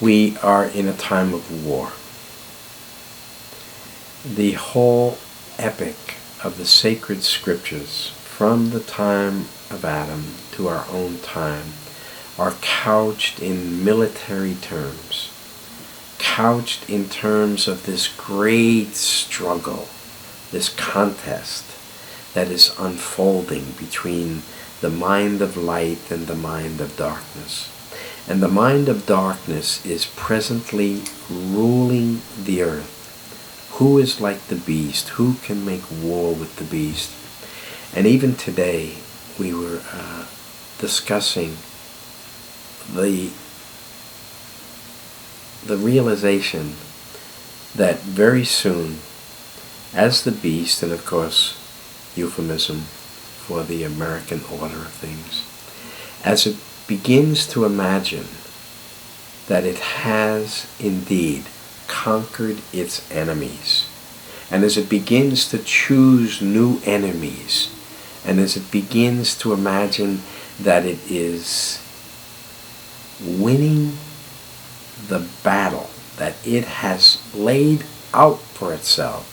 We are in a time of war. The whole epic of the sacred scriptures, from the time of Adam to our own time, are couched in military terms, couched in terms of this great struggle, this contest that is unfolding between the mind of light and the mind of darkness. And the mind of darkness is presently ruling the earth. Who is like the beast? Who can make war with the beast? And even today, we were discussing the realization that very soon, as the beast, and of course, euphemism for the American order of things, as it begins to imagine that it has indeed conquered its enemies, and as it begins to choose new enemies, and as it begins to imagine that it is winning the battle that it has laid out for itself,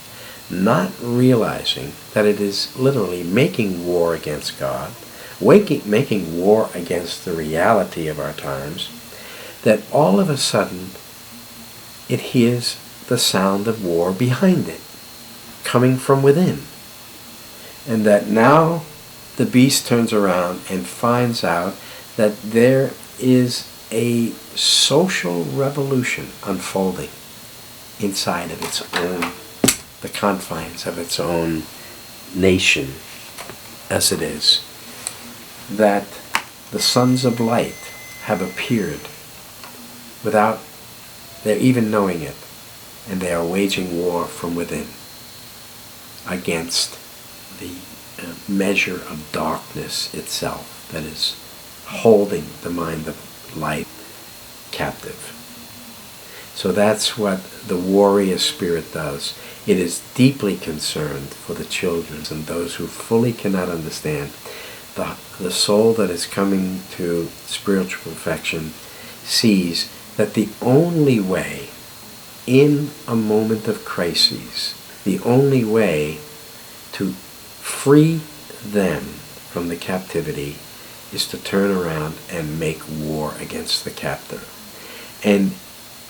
not realizing that it is literally making war against God, making war against the reality of our times, that all of a sudden it hears the sound of war behind it, coming from within. And that now the beast turns around and finds out that there is a social revolution unfolding inside of its own, the confines of its own nation, as it is. That the sons of light have appeared without their even knowing it, and they are waging war from within against the measure of darkness itself that is holding the mind of light captive. So that's what the warrior spirit does. It is deeply concerned for the children and those who fully cannot understand. The soul that is coming to spiritual perfection sees that the only way in a moment of crises, the only way to free them from the captivity is to turn around and make war against the captor. And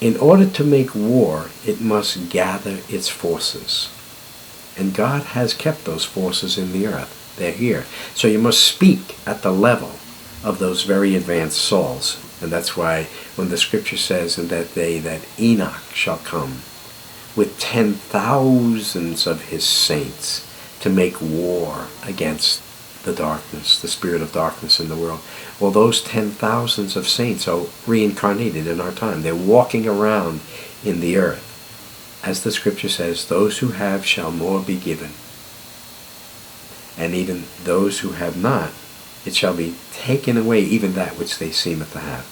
in order to make war, it must gather its forces. And God has kept those forces in the earth. They're here. So you must speak at the level of those very advanced souls. And that's why when the scripture says, in that day that Enoch shall come with 10,000s of his saints to make war against the darkness, the spirit of darkness in the world. Well, those 10,000s of saints are reincarnated in our time. They're walking around in the earth. As the scripture says, those who have shall more be given. And even those who have not, it shall be taken away, even that which they seemeth to have.